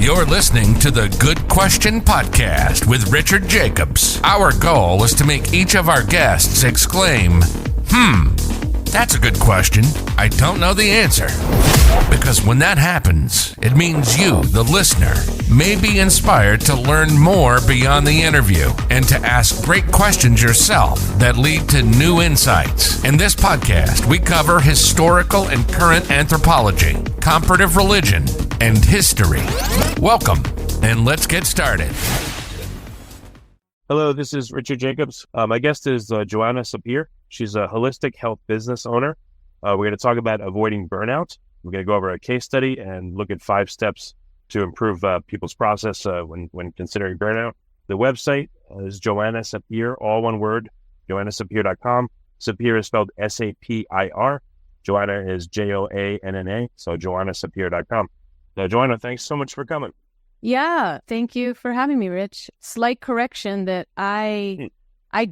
You're listening to the Good Question Podcast with Richard Jacobs. Our goal is to make each of our guests exclaim, that's a good question. I don't know the answer. Because when that happens, it means you, the listener, may be inspired to learn more beyond the interview and to ask great questions yourself that lead to new insights. In this podcast, we cover historical and current anthropology, comparative religion, and history. Welcome, and let's get started. Hello, this is Richard Jacobs. My guest is Joanna Sapir. She's a holistic health business owner. We're going to talk about avoiding burnout. We're going to go over a case study and look at 5 steps to improve people's process when considering burnout. The website is Joanna Sapir, all one word, joannasapir.com. Sapir is spelled S-A-P-I-R. Joanna is J-O-A-N-N-A, so joannasapir.com. Joanna, thanks so much for coming. Yeah, thank you for having me, Rich. Slight correction that I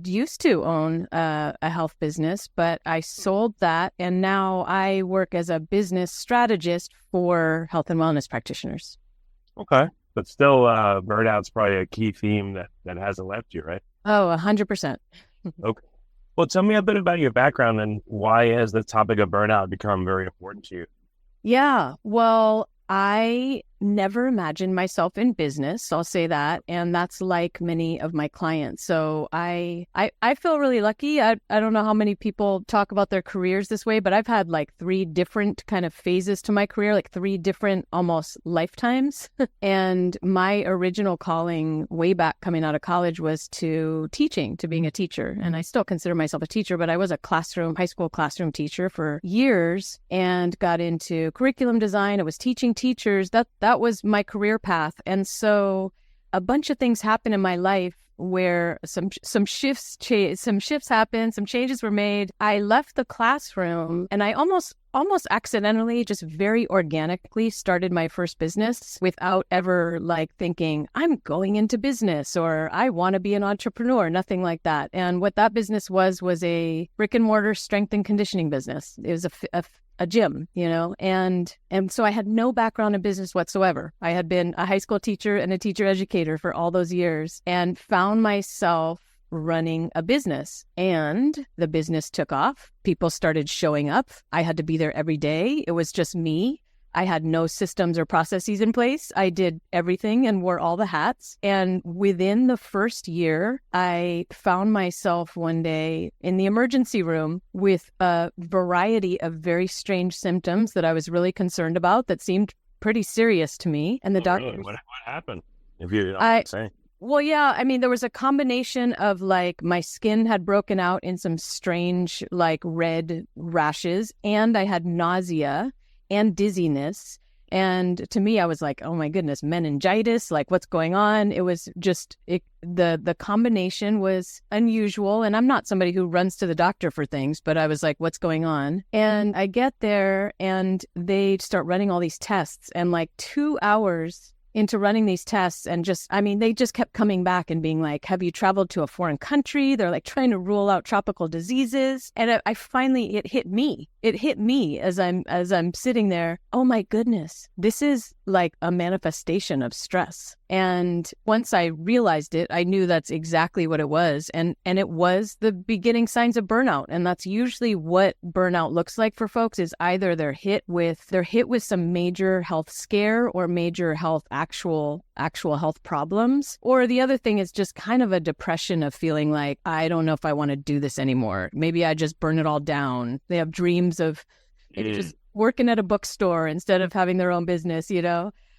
used to own a health business, but I sold that, and now I work as a business strategist for health and wellness practitioners. Okay, but still, burnout's probably a key theme that hasn't left you, right? Oh, 100%. Okay. Well, tell me a bit about your background and why has the topic of burnout become very important to you? Yeah, well, I never imagined myself in business, I'll say that, and that's like many of my clients. So I feel really lucky. I don't know how many people talk about their careers this way, but I've had like 3 different kind of phases to my career, like 3 different almost lifetimes. And my original calling way back coming out of college was to teaching, to being a teacher. And I still consider myself a teacher, but I was a high school classroom teacher for years and got into curriculum design. I was teaching teachers. That was my career path. And so a bunch of things happened in my life where some shifts happened, some changes were made. I left the classroom and I almost accidentally, just very organically started my first business without ever like thinking I'm going into business or I want to be an entrepreneur, nothing like that. And what that business was a brick and mortar strength and conditioning business. It was a gym, and so I had no background in business whatsoever. I had been a high school teacher and a teacher educator for all those years and found myself running a business, and the business took off. People started showing up. I had to be there every day. It was just me. I had no systems or processes in place. I did everything and wore all the hats. And within the first year, I found myself one day in the emergency room with a variety of very strange symptoms that I was really concerned about that seemed pretty serious to me. And the doctor, really? What happened? If you don't say. Well, yeah, I mean, there was a combination of like my skin had broken out in some strange like red rashes, and I had nausea and dizziness. And to me, I was like, oh my goodness, meningitis, like what's going on? It was just, the combination was unusual. And I'm not somebody who runs to the doctor for things, but I was like, what's going on? And I get there and they start running all these tests, and like 2 hours into running these tests, and they just kept coming back and being like, have you traveled to a foreign country? They're like trying to rule out tropical diseases. And I finally, it hit me as I'm sitting there. Oh my goodness, this is like a manifestation of stress. And once I realized it, I knew that's exactly what it was. And it was the beginning signs of burnout. And that's usually what burnout looks like for folks, is either they're hit with some major health scare or major actual health problems. Or the other thing is just kind of a depression of feeling like, I don't know if I want to do this anymore. Maybe I just burn it all down. They have dreams of just working at a bookstore instead of having their own business,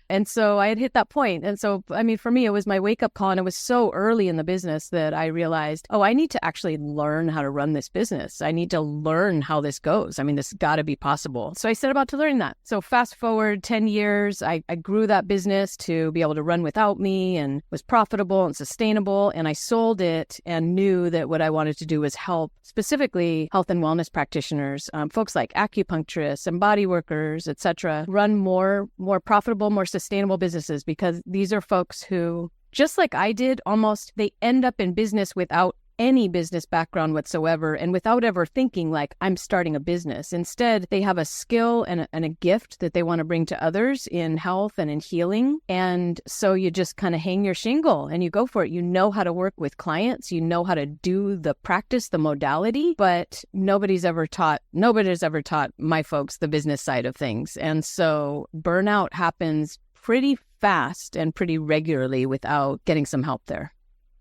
And so I had hit that point. And so, I mean, for me, it was my wake-up call, and it was so early in the business that I realized, I need to actually learn how to run this business. I need to learn how this goes. I mean, this has got to be possible. So I set about to learn that. So fast forward 10 years, I grew that business to be able to run without me and was profitable and sustainable. And I sold it and knew that what I wanted to do was help specifically health and wellness practitioners, folks like acupuncturists and body workers, et cetera, run more profitable, more sustainable businesses, because these are folks who, just like I did, almost they end up in business without any business background whatsoever and without ever thinking like I'm starting a business. Instead, they have a skill and a gift that they want to bring to others in health and in healing. And so you just kind of hang your shingle and you go for it. You know how to work with clients, you know how to do the practice, the modality, but nobody's ever taught my folks the business side of things. And so burnout happens pretty fast and pretty regularly without getting some help there.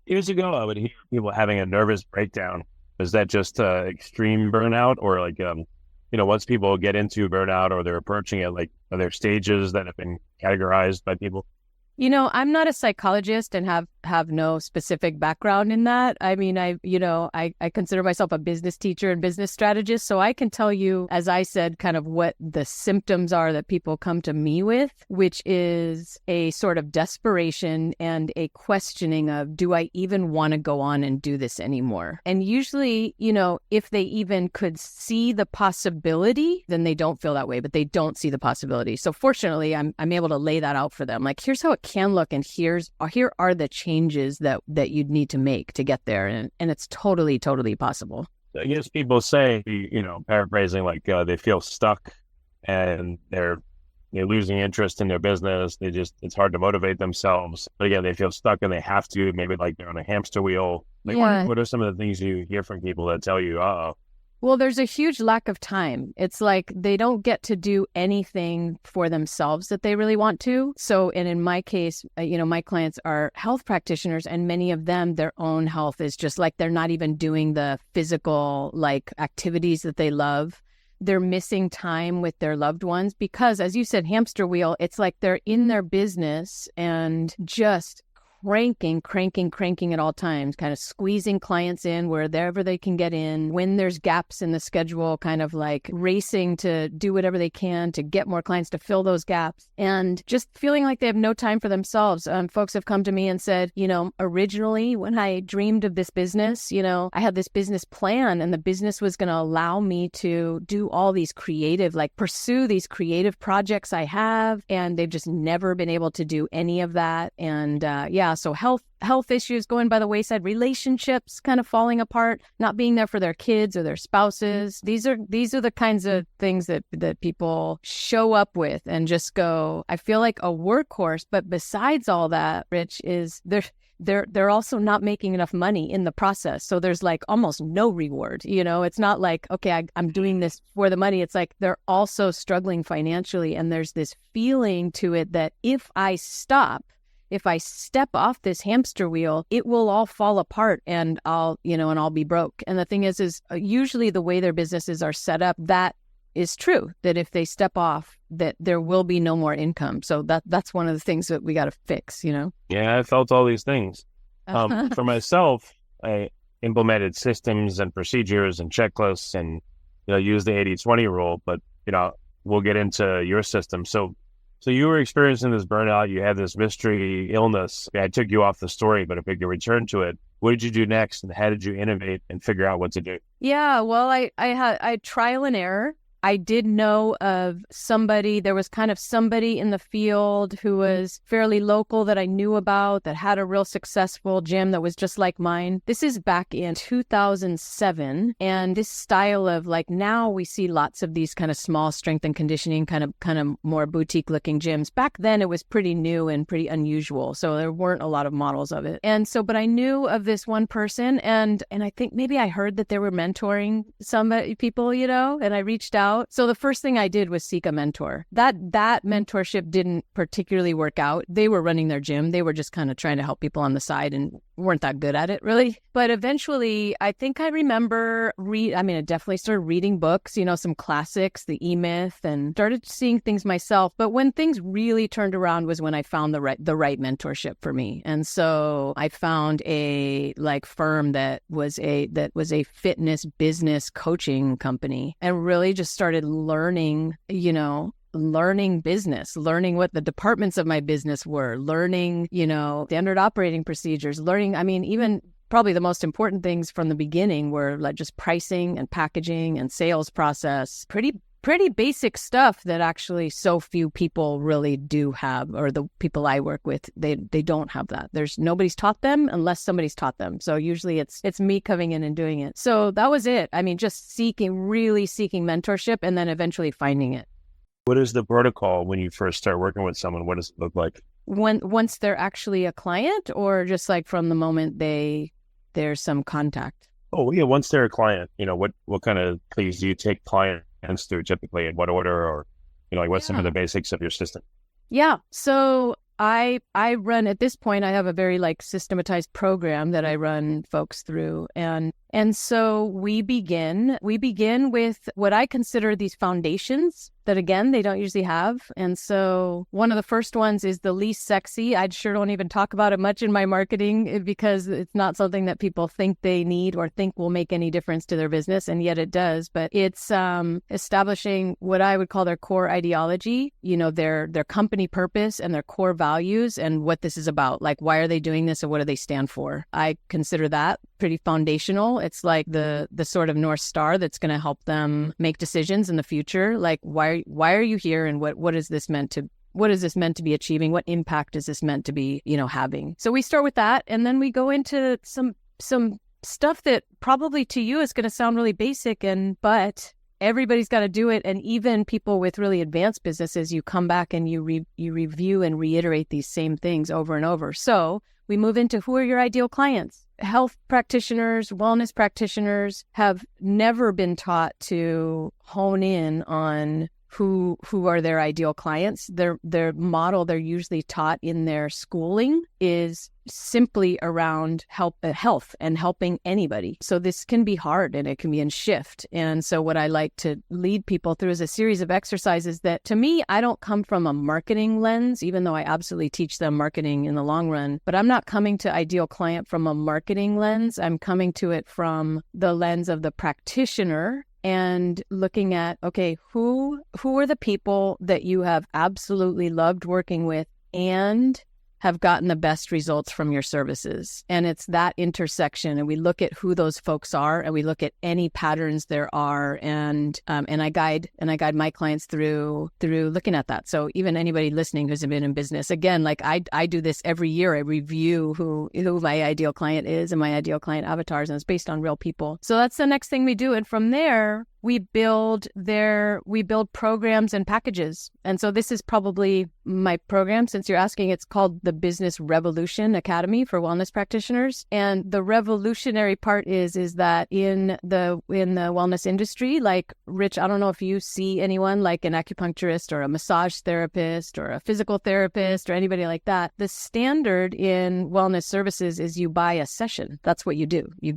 Years ago, I would hear people having a nervous breakdown. Is that just extreme burnout, or like, once people get into burnout or they're approaching it, like, are there stages that have been categorized by people? I'm not a psychologist and have no specific background in that. I mean, I consider myself a business teacher and business strategist. So I can tell you, as I said, kind of what the symptoms are that people come to me with, which is a sort of desperation and a questioning of, do I even want to go on and do this anymore? And usually, if they even could see the possibility, then they don't feel that way, but they don't see the possibility. So fortunately, I'm able to lay that out for them. Like, here's how it can look, and here are the changes that you'd need to make to get there, and it's totally possible. I guess people say, paraphrasing, like they feel stuck and they're losing interest in their business. It's hard to motivate themselves, but again, they feel stuck and they have to, maybe like they're on a hamster wheel. Like, yeah. What are some of the things you hear from people that tell you, Well, there's a huge lack of time. It's like they don't get to do anything for themselves that they really want to. So, and in my case, my clients are health practitioners, and many of them, their own health is just like they're not even doing the physical like activities that they love. They're missing time with their loved ones because, as you said, hamster wheel, it's like they're in their business and just cranking at all times, kind of squeezing clients in wherever they can get in. When there's gaps in the schedule, kind of like racing to do whatever they can to get more clients to fill those gaps, and just feeling like they have no time for themselves. Folks have come to me and said, originally when I dreamed of this business, I had this business plan, and the business was going to allow me to do all these pursue these creative projects I have, and they've just never been able to do any of that. And so health issues going by the wayside, relationships kind of falling apart, not being there for their kids or their spouses. These are the kinds of things that people show up with and just go, I feel like a workhorse. But besides all that, Rich, is they're also not making enough money in the process. So there's like almost no reward. It's not like, okay, I'm doing this for the money. It's like they're also struggling financially. And there's this feeling to it that if I step off this hamster wheel, it will all fall apart and I'll be broke. And the thing is usually the way their businesses are set up, that is true, that if they step off, that there will be no more income. So that's one of the things that we got to fix, Yeah, I felt all these things. For myself, I implemented systems and procedures and checklists and, use the 80-20 rule, but, we'll get into your system. So you were experiencing this burnout, you had this mystery illness. I took you off the story, but if we could return to it, what did you do next, and how did you innovate and figure out what to do? Yeah, well, I trial and error. I did know of somebody, there was kind of somebody in the field who was fairly local that I knew about that had a real successful gym that was just like mine. This is back in 2007. And this style of like, now we see lots of these kind of small strength and conditioning, kind of more boutique looking gyms. Back then it was pretty new and pretty unusual. So there weren't a lot of models of it. And so, but I knew of this one person, and I think maybe I heard that they were mentoring some people, and I reached out. So the first thing I did was seek a mentor. That mentorship didn't particularly work out. They were running their gym. They were just kind of trying to help people on the side and weren't that good at it, really. But eventually, I think I remember I definitely started reading books, some classics, the E-Myth, and started seeing things myself. But when things really turned around was when I found the right mentorship for me. And so I found a firm that was a fitness business coaching company, and really just started learning business, learning what the departments of my business were, learning, standard operating procedures, even probably the most important things from the beginning were like just pricing and packaging and sales process, pretty pretty basic stuff that actually so few people really do have, or the people I work with, they don't have that. Nobody's taught them unless somebody's taught them. So usually it's me coming in and doing it. So that was it. I mean, just really seeking mentorship and then eventually finding it. What is the protocol when you first start working with someone? What does it look like? Once they're actually a client, or just like from the moment there's some contact? Oh yeah, once they're a client, what kind of things do you take clients through typically, in what order, or like what's some of the basics of your system? Yeah. So I run, at this point, I have a very like systematized program that I run folks through. And so we begin with what I consider these foundations that, again, they don't usually have. And so one of the first ones is the least sexy. I sure don't even talk about it much in my marketing because it's not something that people think they need or think will make any difference to their business. And yet it does. But it's establishing what I would call their core ideology, their company purpose and their core values and what this is about. Like, why are they doing this and what do they stand for? I consider that pretty foundational. It's like the sort of North Star that's going to help them make decisions in the future. Like, why are you here, and what is this meant to be achieving? What impact is this meant to be, having? So we start with that, and then we go into some stuff that probably to you is going to sound really basic, but everybody's got to do it. And even people with really advanced businesses, you come back and you review and reiterate these same things over and over. So we move into, who are your ideal clients? Health practitioners, wellness practitioners have never been taught to hone in on who are their ideal clients. Their model they're usually taught in their schooling is simply around health and helping anybody. So this can be hard and it can be in shift. And so what I like to lead people through is a series of exercises that, to me, I don't come from a marketing lens, even though I absolutely teach them marketing in the long run. But I'm not coming to ideal client from a marketing lens. I'm coming to it from the lens of the practitioner and looking at, okay, who are the people that you have absolutely loved working with and have gotten the best results from your services? And it's that intersection. And we look at who those folks are, and we look at any patterns there are. And I guide my clients through looking at that. So even anybody listening who's been in business, again, like I do this every year. I review who my ideal client is and my ideal client avatars, and it's based on real people. So that's the next thing we do. And from there, we build programs and packages. And so this is probably my program, since you're asking. It's called the Business Revolution Academy for Wellness Practitioners. And the revolutionary part is that in the wellness industry, like, Rich, I don't know if you see anyone like an acupuncturist or a massage therapist or a physical therapist or anybody like that. The standard in wellness services is you buy a session. That's what you do. You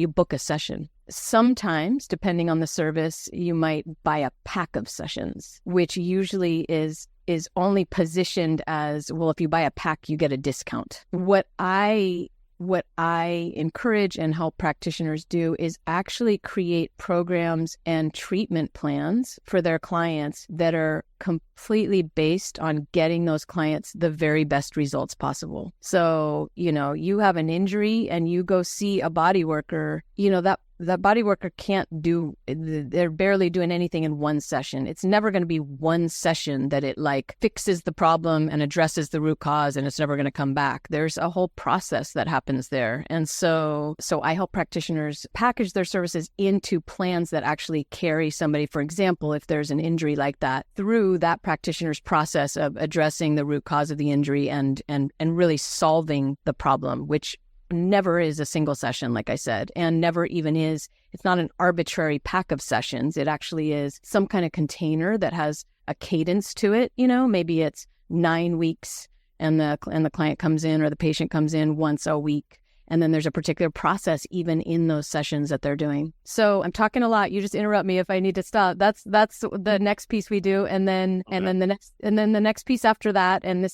book a session. Sometimes, depending on the service, you might buy a pack of sessions, which usually is only positioned as, well, if you buy a pack, you get a discount. What I encourage and help practitioners do is actually create programs and treatment plans for their clients that are completely based on getting those clients the very best results possible. So, you have an injury and you go see a body worker, that body worker they're barely doing anything in one session. It's never going to be one session that it like fixes the problem and addresses the root cause, and it's never going to come back. There's a whole process that happens there. And so I help practitioners package their services into plans that actually carry somebody, for example, if there's an injury like that, through that practitioner's process of addressing the root cause of the injury and really solving the problem, which never is a single session, like I said, and never even is. It's not an arbitrary pack of sessions. It actually is some kind of container that has a cadence to it. Maybe it's 9 weeks and the client comes in, or the patient comes in once a week. And then there's a particular process even in those sessions that they're doing. So I'm talking a lot. You just interrupt me if I need to stop. That's the next piece we do, and then the next piece after that, and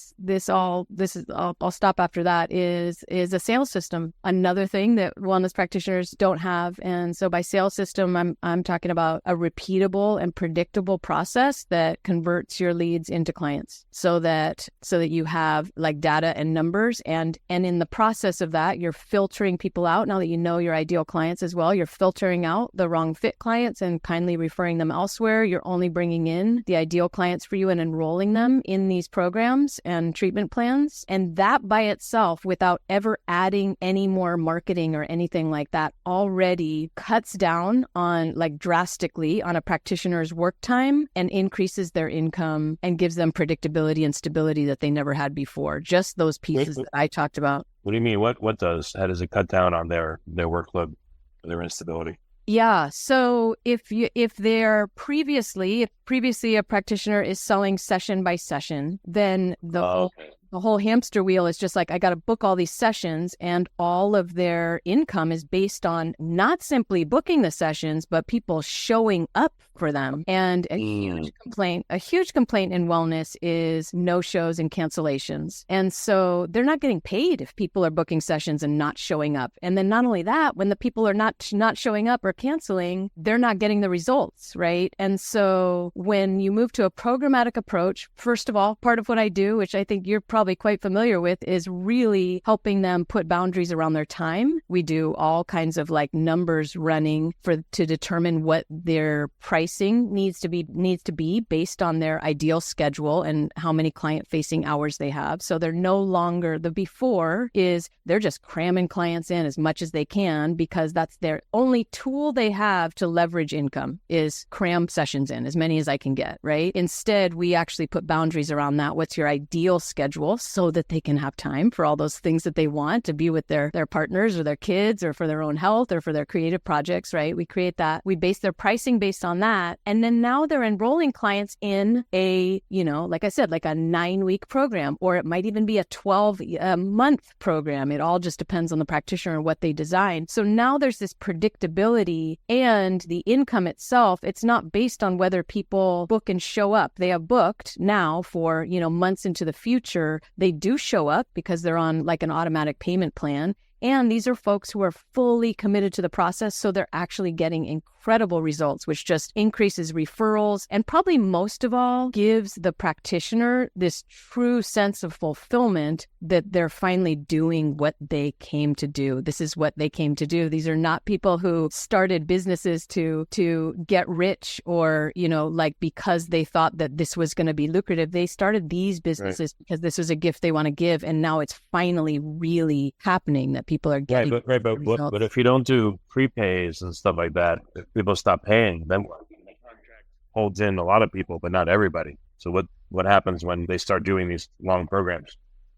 I'll stop after that is a sales system. Another thing that wellness practitioners don't have. And so by sales system, I'm talking about a repeatable and predictable process that converts your leads into clients, so that you have like data and numbers, and in the process of that, you're filtering people out. Now that you know your ideal clients as well, you're filtering out the wrong fit clients and kindly referring them elsewhere. You're only bringing in the ideal clients for you and enrolling them in these programs and treatment plans. And that by itself, without ever adding any more marketing or anything like that, already cuts down on, like, drastically on a practitioner's work time and increases their income and gives them predictability and stability that they never had before. Just those pieces that I talked about. What do you mean? What does? How does it cut down on their workload, their instability? Yeah. So if they're previously a practitioner is selling session by session, then the whole hamster wheel is just like, I got to book all these sessions, and all of their income is based on not simply booking the sessions, but people showing up for them. And a huge complaint in wellness is no-shows and cancellations. And so they're not getting paid if people are booking sessions and not showing up. And then not only that, when the people are not showing up or canceling, they're not getting the results, right? And so when you move to a programmatic approach, first of all, part of what I do, which I think you're probably quite familiar with, is really helping them put boundaries around their time. We do all kinds of like numbers running to determine what their pricing needs to be based on their ideal schedule and how many client-facing hours they have. So they're no longer, the before is they're just cramming clients in as much as they can because that's their only tool they have to leverage income, is cram sessions in as many as I can get, right? Instead, we actually put boundaries around that. What's your ideal schedule so that they can have time for all those things that they want to be with their partners or their kids or for their own health or for their creative projects, right? We create that. We base their pricing based on that. And then now they're enrolling clients in a, like I said, like a 9-week program, or it might even be a 12-month program. It all just depends on the practitioner and what they design. So now there's this predictability, and the income itself, it's not based on whether people book and show up. They have booked now for, months into the future. They do show up because they're on like an automatic payment plan. And these are folks who are fully committed to the process. So they're actually getting incredible results, which just increases referrals and probably most of all gives the practitioner this true sense of fulfillment that they're finally doing what they came to do. This is what they came to do. These are not people who started businesses to get rich or, like because they thought that this was going to be lucrative. They started these businesses because this was a gift they want to give. And now it's finally really happening that people are getting but if you don't do prepays and stuff like that, if people stop paying, then the contract holds in a lot of people, but not everybody. So what happens when they start doing these long programs?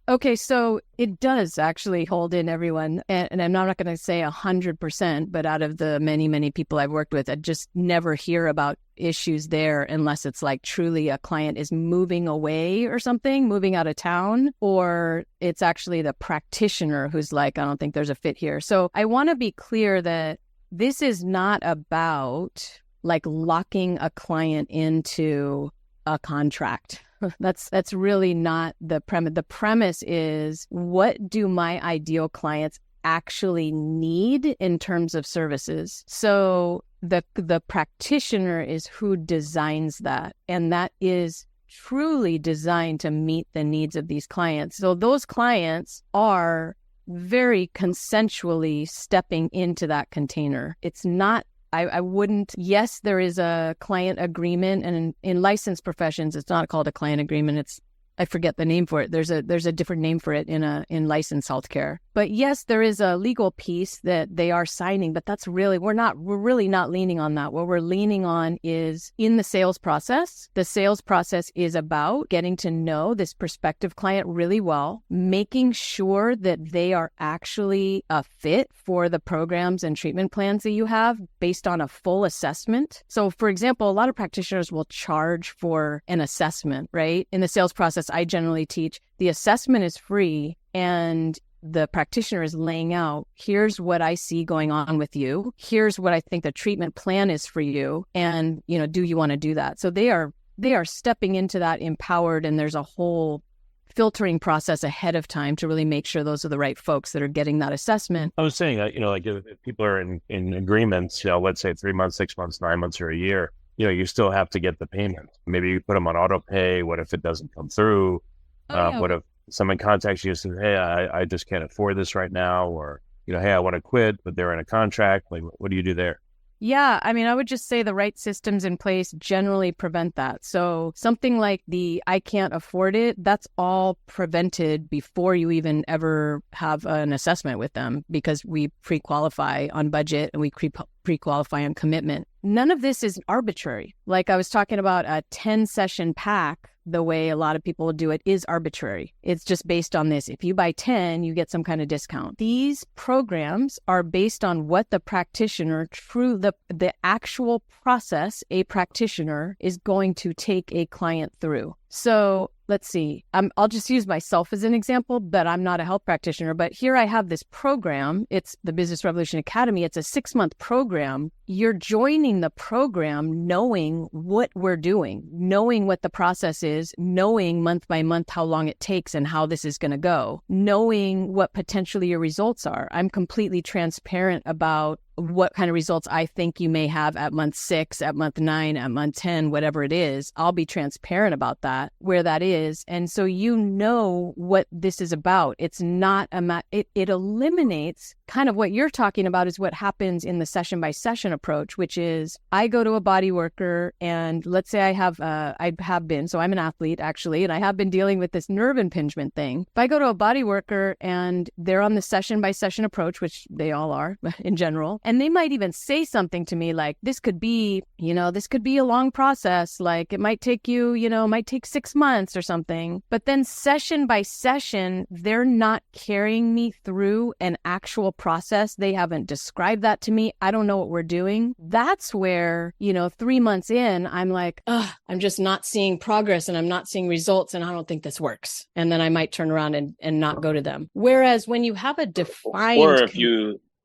Okay, so it does actually hold in everyone. And I'm not going to say 100%, but out of the many, many people I've worked with, I just never hear about issues there unless it's like truly a client is moving away or something, moving out of town, or it's actually the practitioner who's like, I don't think there's a fit here. So I want to be clear that this is not about like locking a client into a contract. That's really not the premise. The premise is, what do my ideal clients actually need in terms of services? So the practitioner is who designs that, and that is truly designed to meet the needs of these clients. So those clients are very consensually stepping into that container. It's not, I wouldn't, yes, there is a client agreement, and in licensed professions, it's not called a client agreement. I forget the name for it. There's a different name for it in licensed healthcare. But yes, there is a legal piece that they are signing, but that's really, we're really not leaning on that. What we're leaning on is in the sales process. The sales process is about getting to know this prospective client really well, making sure that they are actually a fit for the programs and treatment plans that you have based on a full assessment. So for example, a lot of practitioners will charge for an assessment, right? In the sales process, I generally teach the assessment is free, and the practitioner is laying out, here's what I see going on with you. Here's what I think the treatment plan is for you. And, do you want to do that? So they are stepping into that empowered, and there's a whole filtering process ahead of time to really make sure those are the right folks that are getting that assessment. I was saying that, like if people are in agreements, let's say 3 months, 6 months, 9 months, or a year, you still have to get the payment. Maybe you put them on auto pay. What if it doesn't come through? What if someone contacts you and says, hey, I just can't afford this right now, or hey, I want to quit, but they're in a contract. Like, what do you do there? Yeah, I mean, I would just say the right systems in place generally prevent that. So something like the I can't afford it, that's all prevented before you even ever have an assessment with them, because we pre-qualify on budget and we pre-qualify on commitment. None of this is arbitrary. Like I was talking about, a 10-session pack, the way a lot of people do it is arbitrary. It's just based on this. If you buy 10, you get some kind of discount. These programs are based on what the practitioner, the actual process a practitioner is going to take a client through. So let's see, I'll just use myself as an example, but I'm not a health practitioner. But here I have this program. It's the Business Revolution Academy. It's a 6-month program. You're joining the program knowing what we're doing, knowing what the process is, knowing month by month how long it takes and how this is going to go, knowing what potentially your results are. I'm completely transparent about what kind of results I think you may have at month 6, at month 9, at month 10, whatever it is. I'll be transparent about that, where that is. And so you know what this is about. It's not it eliminates kind of what you're talking about is what happens in the session by session approach, which is I go to a body worker and let's say I have been, so I'm an athlete actually, and I have been dealing with this nerve impingement thing. If I go to a body worker and they're on the session by session approach, which they all are in general, and they might even say something to me like, this could be a long process. Like it might take you, it might take 6 months or something. But then session by session, they're not carrying me through an actual process. They haven't described that to me. I don't know what we're doing. That's where, 3 months in, I'm like, I'm just not seeing progress and I'm not seeing results and I don't think this works. And then I might turn around and not go to them. Whereas when you have a defined...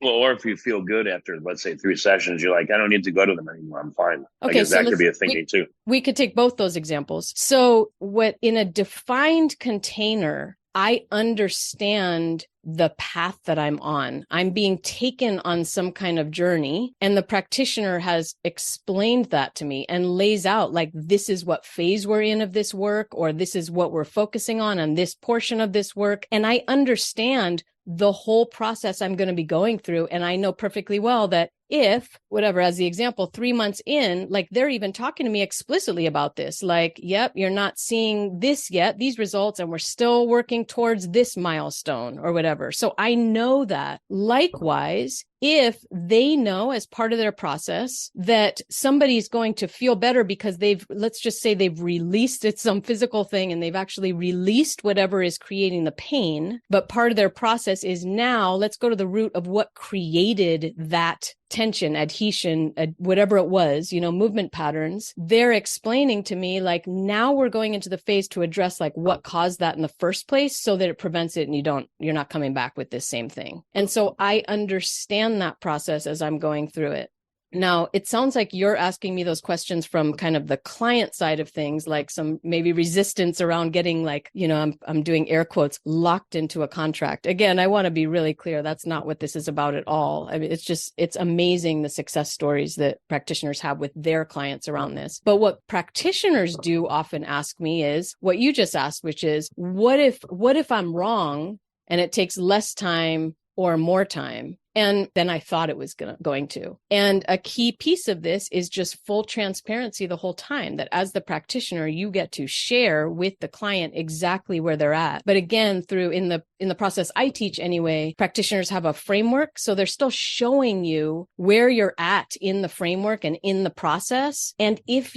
Or if you feel good after, let's say, 3 sessions, you're like, I don't need to go to them anymore. I'm fine. Okay, I guess that could be a thinking too. We could take both those examples. So what in a defined container, I understand the path that I'm on. I'm being taken on some kind of journey, and the practitioner has explained that to me and lays out like, this is what phase we're in of this work, or this is what we're focusing on this portion of this work. And I understand the whole process I'm going to be going through. And I know perfectly well that if, whatever, as the example, 3 months in, like they're even talking to me explicitly about this, like, yep, you're not seeing this yet, these results, and we're still working towards this milestone or whatever. So I know that. Likewise, if they know as part of their process that somebody's going to feel better because let's just say they've released, it's some physical thing and they've actually released whatever is creating the pain, but part of their process is now, let's go to the root of what created that tension, adhesion, whatever it was, movement patterns. They're explaining to me like, now we're going into the phase to address like what caused that in the first place so that it prevents it and you're not coming back with this same thing. And so I understand that process as I'm going through it. Now, it sounds like you're asking me those questions from kind of the client side of things, like some maybe resistance around getting like, I'm doing air quotes, locked into a contract. Again, I want to be really clear. That's not what this is about at all. I mean, it's amazing the success stories that practitioners have with their clients around this. But what practitioners do often ask me is what you just asked, which is, what if I'm wrong and it takes less time or more time and then I thought it was going to. And a key piece of this is just full transparency the whole time, that as the practitioner, you get to share with the client exactly where they're at. But again, in the process I teach anyway, practitioners have a framework. So they're still showing you where you're at in the framework and in the process. And if,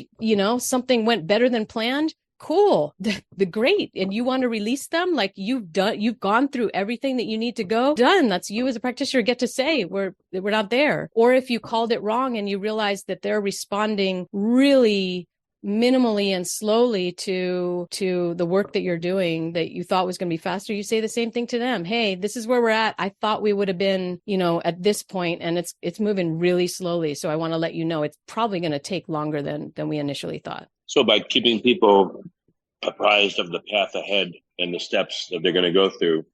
something went better than planned, cool, the great. And you want to release them, like you've gone through everything that you need to go, done. That's you as a practitioner get to say, we're not there. Or if you called it wrong and you realize that they're responding really minimally and slowly to the work that you're doing that you thought was going to be faster, you say the same thing to them. Hey, this is where we're at. I thought we would have been, at this point, and it's moving really slowly. So I want to let you know it's probably going to take longer than we initially thought. So by keeping people apprised of the path ahead and the steps that they're going to go through,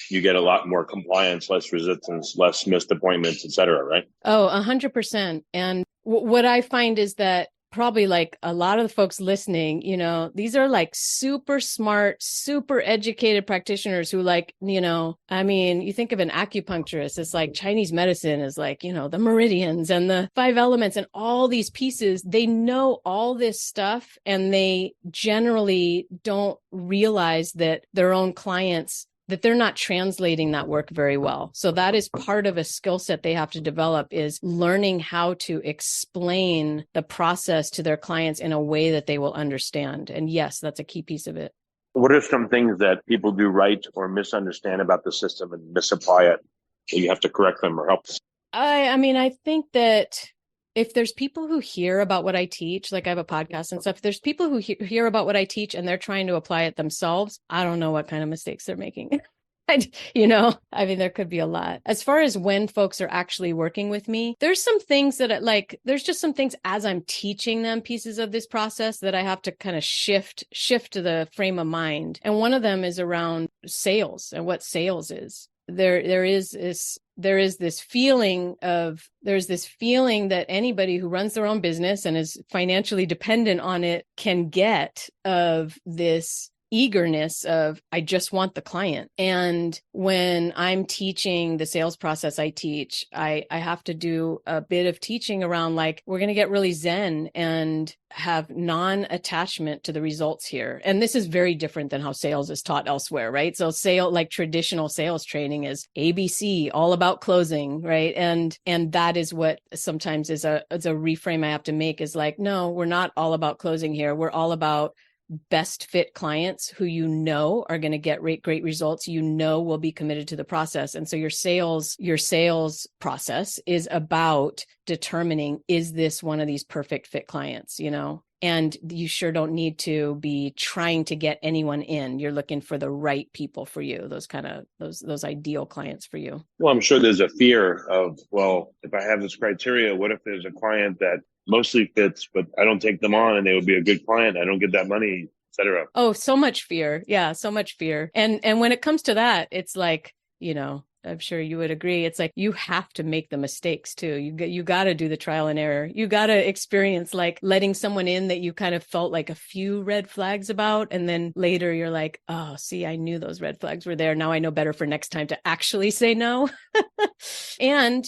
you get a lot more compliance, less resistance, less missed appointments, et cetera, right? Oh, 100%. And what I find is that probably like a lot of the folks listening, these are like super smart, super educated practitioners who like, I mean, you think of an acupuncturist, it's like Chinese medicine is like, the meridians and the 5 elements and all these pieces. They know all this stuff and they generally don't realize that their own clients, that they're not translating that work very well. So that is part of a skill set they have to develop, is learning how to explain the process to their clients in a way that they will understand. And yes, that's a key piece of it. What are some things that people do right or misunderstand about the system and misapply it? So you have to correct them or help them? I mean, I think that if there's people who hear about what I teach, like I have a podcast and stuff, if there's people who hear about what I teach and they're trying to apply it themselves, I don't know what kind of mistakes they're making. I mean, there could be a lot. As far as when folks are actually working with me, there's some things that there's just some things as I'm teaching them pieces of this process that I have to kind of shift to the frame of mind. And one of them is around sales and what sales is. There's this feeling that anybody who runs their own business and is financially dependent on it can get, of this eagerness of, I just want the client. And when I'm teaching the sales process I teach, I have to do a bit of teaching around like, we're going to get really zen and have non-attachment to the results here. And this is very different than how sales is taught elsewhere, right? So like traditional sales training is ABC, all about closing, right? And that is what sometimes is a reframe I have to make, is like, no, we're not all about closing here. We're all about best fit clients who are going to get great results, will be committed to the process. And so your sales process is about determining, is this one of these perfect fit clients, and you sure don't need to be trying to get anyone in. You're looking for the right people for you, those ideal clients for you. Well, I'm sure there's a fear of, well, if I have this criteria, what if there's a client that mostly fits, but I don't take them on and they would be a good client, I don't get that money, etc. Oh, so much fear. Yeah, so much fear. And when it comes to that, it's like, I'm sure you would agree. It's like, you have to make the mistakes too. You got to do the trial and error. You got to experience like letting someone in that you kind of felt like a few red flags about. And then later you're like, oh, see, I knew those red flags were there. Now I know better for next time to actually say no. And,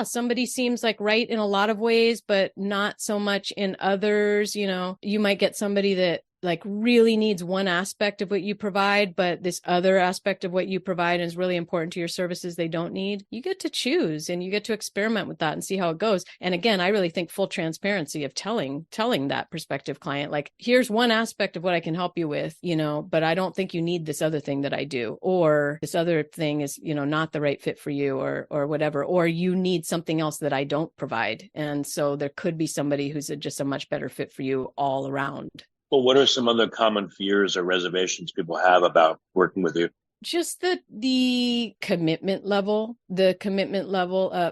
somebody seems like right in a lot of ways, but not so much in others. You might get somebody that like really needs one aspect of what you provide, but this other aspect of what you provide is really important to your services they don't need. You get to choose and you get to experiment with that and see how it goes. And again, I really think full transparency of telling that prospective client, like, here's one aspect of what I can help you with, but I don't think you need this other thing that I do, or this other thing is, not the right fit for you, or whatever, or you need something else that I don't provide. And so there could be somebody who's just a much better fit for you all around. Well, what are some other common fears or reservations people have about working with you? Just the commitment level,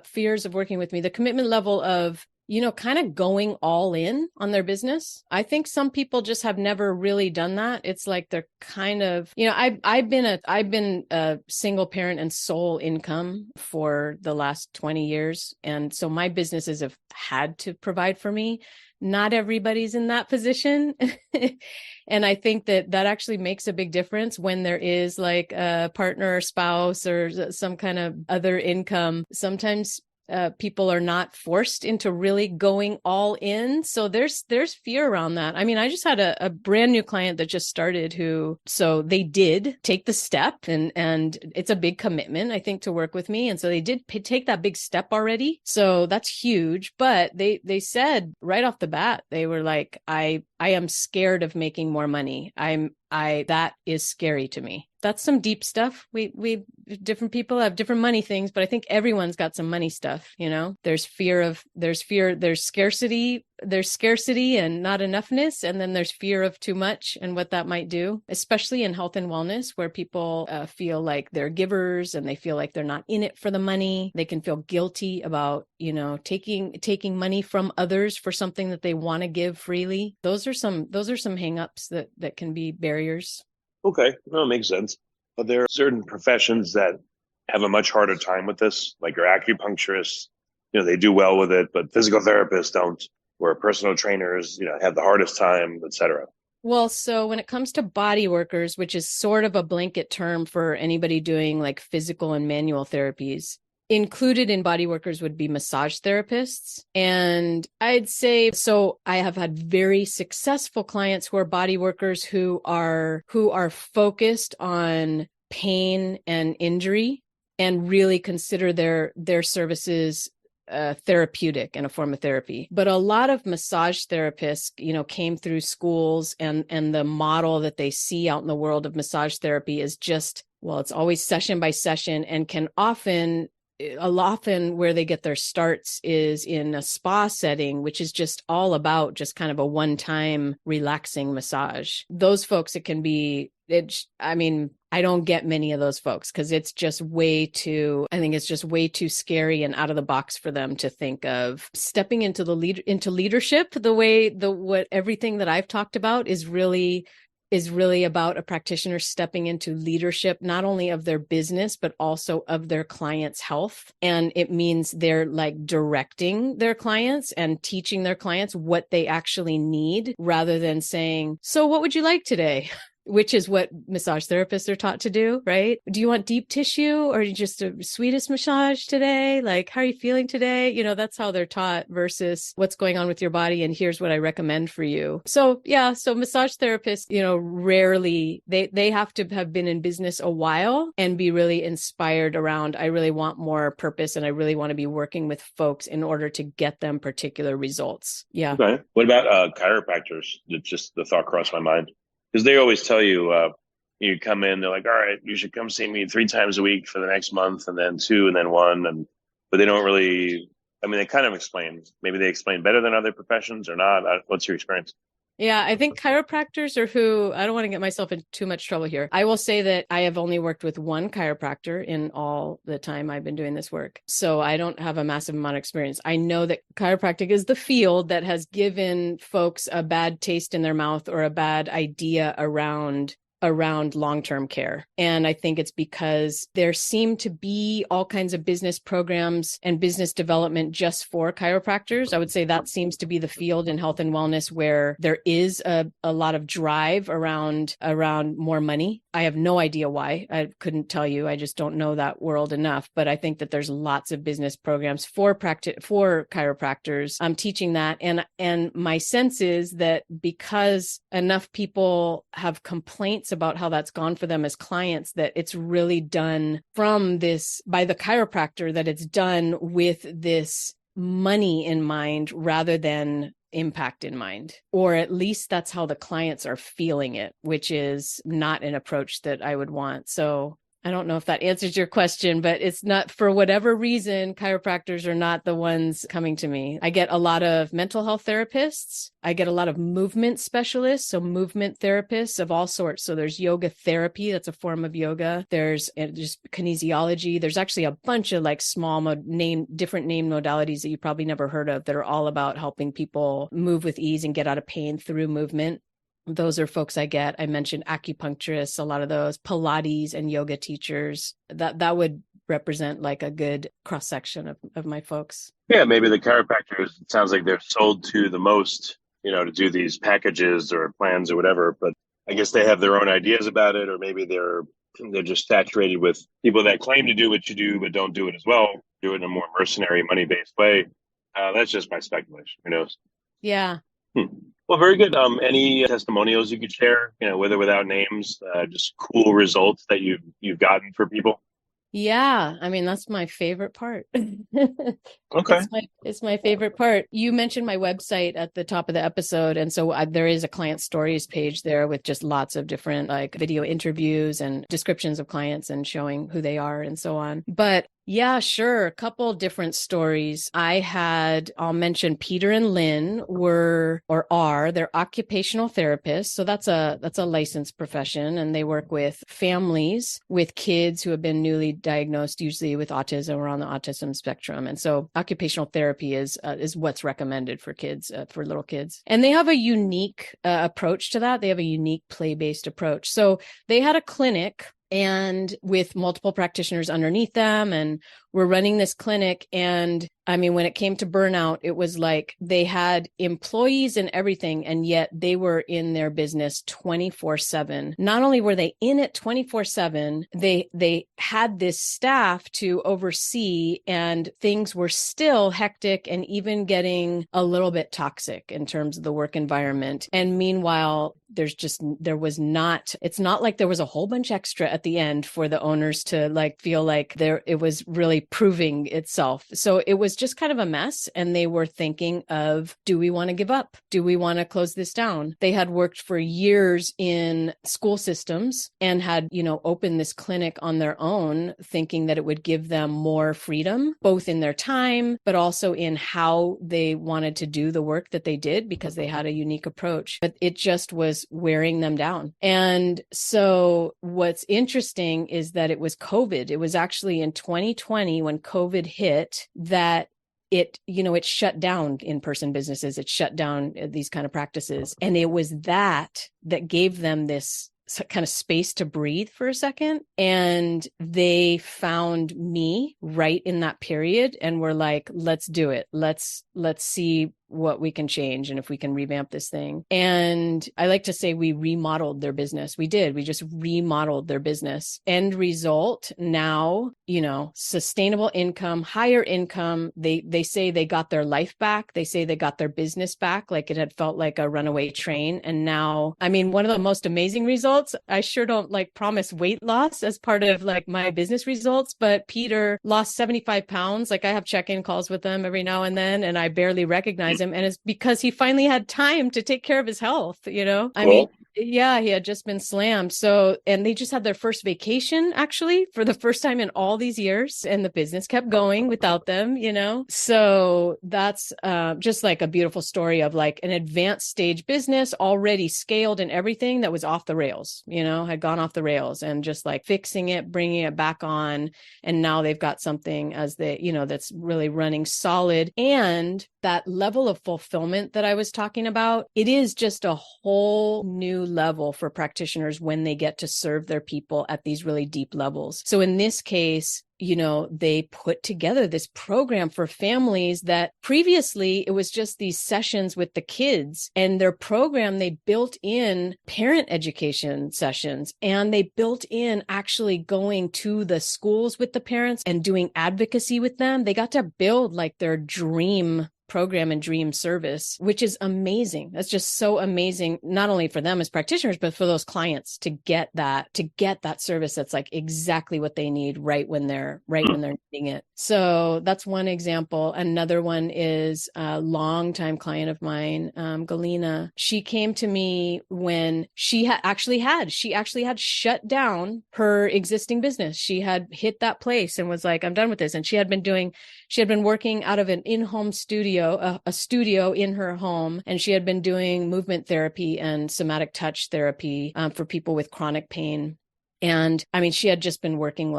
fears of working with me, the commitment level of, kind of going all in on their business. I think some people just have never really done that. It's like they're kind of, I've been a single parent and sole income for the last 20 years. And so my businesses have had to provide for me. Not everybody's in that position. And I think that actually makes a big difference when there is like a partner or spouse or some kind of other income. Sometimes people are not forced into really going all in. So there's fear around that. I mean, I just had a brand new client that just started so they did take the step, and it's a big commitment, I think, to work with me. And so they did take that big step already. So that's huge. But they said right off the bat, they were like, I am scared of making more money. That is scary to me. That's some deep stuff. We different people have different money things, but I think everyone's got some money stuff, There's scarcity and not enoughness, and then there's fear of too much and what that might do, especially in health and wellness, where people feel like they're givers and they feel like they're not in it for the money. They can feel guilty about, taking money from others for something that they want to give freely. Those are some hangups that can be barriers. Okay, well, it makes sense. But there are certain professions that have a much harder time with this, like your acupuncturists. They do well with it, but physical therapists don't. where personal trainers, have the hardest time, et cetera? Well, so when it comes to body workers, which is sort of a blanket term for anybody doing like physical and manual therapies, included in body workers would be massage therapists. And I'd say, so I have had very successful clients who are body workers who are focused on pain and injury and really consider their services therapeutic and a form of therapy. But a lot of massage therapists, came through schools, and the model that they see out in the world of massage therapy is just, well, it's always session by session, and can often where they get their starts is in a spa setting, which is just all about just kind of a one-time relaxing massage. Those folks, I don't get many of those folks because it's just way too scary and out of the box for them to think of stepping into leadership. What everything that I've talked about is really about a practitioner stepping into leadership, not only of their business, but also of their clients' health. And it means they're like directing their clients and teaching their clients what they actually need, rather than saying, so what would you like today? Which is what massage therapists are taught to do, right? Do you want deep tissue or just a sweetest massage today? Like, how are you feeling today? That's how they're taught versus what's going on with your body. And here's what I recommend for you. So massage therapists, rarely, they have to have been in business a while and be really inspired around, I really want more purpose and I really want to be working with folks in order to get them particular results. Yeah. Okay. What about chiropractors? Just the thought crossed my mind. Because they always tell you, you come in, they're like, all right, you should come see me 3 times a week for the next month, and then 2, and then 1. But they don't really, they kind of explain. Maybe they explain better than other professions or not. What's your experience? Yeah, I think chiropractors are who, I don't want to get myself in too much trouble here. I will say that I have only worked with one chiropractor in all the time I've been doing this work. So I don't have a massive amount of experience. I know that chiropractic is the field that has given folks a bad taste in their mouth or a bad idea around long-term care. And I think it's because there seem to be all kinds of business programs and business development just for chiropractors. I would say that seems to be the field in health and wellness where there is a lot of drive around more money. I have no idea why. I couldn't tell you. I just don't know that world enough. But I think that there's lots of business programs for chiropractors. I'm teaching that. And my sense is that because enough people have complaints about how that's gone for them as clients, that it's really done by the chiropractor, that it's done with this money in mind rather than impact in mind, or at least that's how the clients are feeling it, which is not an approach that I would want. So I don't know if that answers your question, but it's not, for whatever reason, chiropractors are not the ones coming to me. I get a lot of mental health therapists. I get a lot of movement specialists, so movement therapists of all sorts. So there's yoga therapy, that's a form of yoga. There's just kinesiology. There's actually a bunch of like different name modalities that you probably never heard of that are all about helping people move with ease and get out of pain through movement. Those are folks I get. I mentioned acupuncturists, a lot of those, Pilates and yoga teachers. That would represent like a good cross section of my folks. Yeah, maybe the chiropractors, it sounds like they're sold to the most, to do these packages or plans or whatever. But I guess they have their own ideas about it, or maybe they're just saturated with people that claim to do what you do but don't do it as well, do it in a more mercenary, money-based way. That's just my speculation. Who knows? Yeah. Well, very good. Any testimonials you could share, with or without names, just cool results that you've gotten for people? Yeah, that's my favorite part. Okay. It's my favorite part. You mentioned my website at the top of the episode. And so there is a client stories page there with just lots of different like video interviews and descriptions of clients and showing who they are and so on. But yeah, sure. A couple different stories. I'll mention Peter and Lynn they're occupational therapists. So that's a licensed profession, and they work with families with kids who have been newly diagnosed, usually with autism or on the autism spectrum. And so occupational therapy is what's recommended for kids, for little kids. And they have a unique approach to that. They have a unique play-based approach. So they had a clinic and with multiple practitioners underneath them, and we're running this clinic. And I mean, when it came to burnout, it was like they had employees and everything, and yet they were in their business 24/7. Not only were they in it 24/7, they had this staff to oversee, and things were still hectic and even getting a little bit toxic in terms of the work environment. And meanwhile, it's not like there was a whole bunch extra at the end for the owners to like feel like it was really proving itself. So it was just kind of a mess. And they were thinking of, do we want to give up? Do we want to close this down? They had worked for years in school systems and had, opened this clinic on their own, thinking that it would give them more freedom, both in their time, but also in how they wanted to do the work that they did, because they had a unique approach. But it just was wearing them down. And so what's interesting is that it was COVID. It was actually in 2020 when COVID hit that it shut down in-person businesses. It shut down these kind of practices. And it was that gave them this kind of space to breathe for a second. And they found me right in that period and were like, let's do it. Let's see what we can change and if we can revamp this thing. And I like to say we remodeled their business. We did. We just remodeled their business. End result, now, sustainable income, higher income. They say they got their life back. They say they got their business back. Like it had felt like a runaway train. And now, I mean, one of the most amazing results, I sure don't promise weight loss as part of my business results, but Peter lost 75 pounds. I have check-in calls with him every now and then, and I barely recognize him, and it's because he finally had time to take care of his health. Cool. I mean, yeah, he had just been slammed. So, and they just had their first vacation actually for the first time in all these years, and the business kept going without them, So that's just a beautiful story of an advanced stage business already scaled and everything that was off the rails, had gone off the rails, and just fixing it, bringing it back on. And now they've got something that's really running solid. And that level of fulfillment that I was talking about, it is just a whole new level for practitioners when they get to serve their people at these really deep levels. So in this case, they put together this program for families that previously it was just these sessions with the kids, and their program, they built in parent education sessions, and they built in actually going to the schools with the parents and doing advocacy with them. They got to build their dream program and dream service, which is amazing. That's just so amazing, not only for them as practitioners, but for those clients to get that service that's exactly what they need right when they're needing it. So that's one example. Another one is a longtime client of mine, Galina. She came to me when she actually had shut down her existing business. She had hit that place and was like, I'm done with this. And she had been working out of an in-home studio, a studio in her home. And she had been doing movement therapy and somatic touch therapy for people with chronic pain. And I mean, she had just been working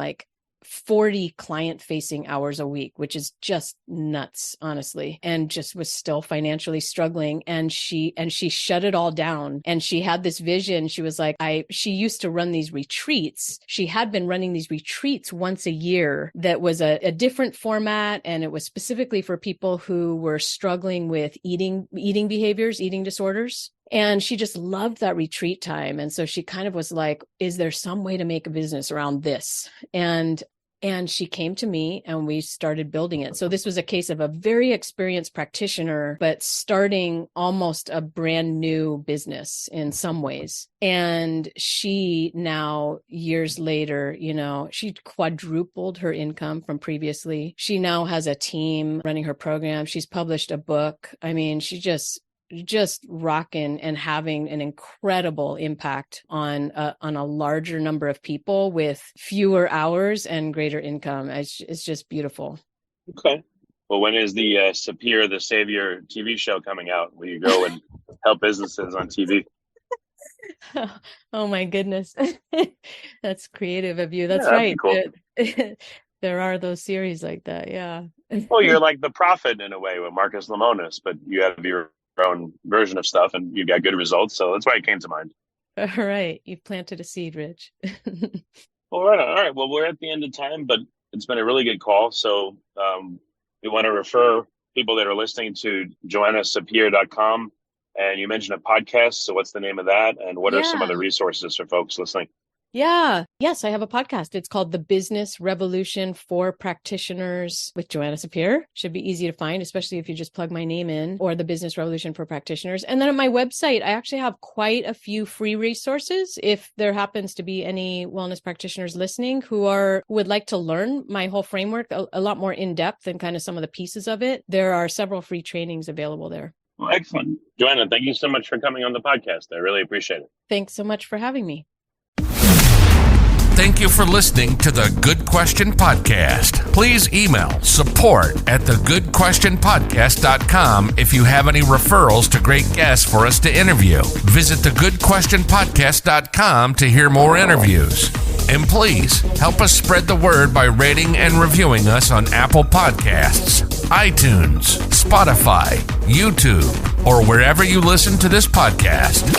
40 client-facing hours a week, which is just nuts, honestly, and just was still financially struggling. And she shut it all down. And she had this vision. She was like, she used to run these retreats. She had been running these retreats once a year that was a different format. And it was specifically for people who were struggling with eating behaviors, eating disorders. And she just loved that retreat time. And so she kind of was like, is there some way to make a business around this? And she came to me and we started building it. So this was a case of a very experienced practitioner, but starting almost a brand new business in some ways. And she now, years later, she quadrupled her income from previously. She now has a team running her program. She's published a book. I mean, she just rocking and having an incredible impact on a larger number of people with fewer hours and greater income. It's just beautiful. Okay. Well, when is the Sapir the Savior TV show coming out? Will you go and help businesses on TV? Oh my goodness. That's creative of you. That's Yeah, right. cool. There are those series like that. Yeah. Well, you're like the prophet in a way with Marcus Lemonis, but you have your own version of stuff and you got good results. So that's why it came to mind. All right. You've planted a seed, Rich. All right. Well, we're at the end of time, but It's been a really good call. So we want to refer people that are listening to joannasapir.com. And you mentioned a podcast. So what's the name of that? And what are some other resources for folks listening? Yeah. Yes, I have a podcast. It's called The Business Revolution for Practitioners with Joanna Sapir. Should be easy to find, especially if you just plug my name in, or The Business Revolution for Practitioners. And then on my website, I actually have quite a few free resources. If there happens to be any wellness practitioners listening who would like to learn my whole framework a lot more in depth and kind of some of the pieces of it, there are several free trainings available there. Well, excellent. Joanna, thank you so much for coming on the podcast. I really appreciate it. Thanks so much for having me. Thank you for listening to the Good Question Podcast. Please email support@thegoodquestionpodcast.com if you have any referrals to great guests for us to interview. Visit thegoodquestionpodcast.com to hear more interviews. And please help us spread the word by rating and reviewing us on Apple Podcasts, iTunes, Spotify, YouTube, or wherever you listen to this podcast.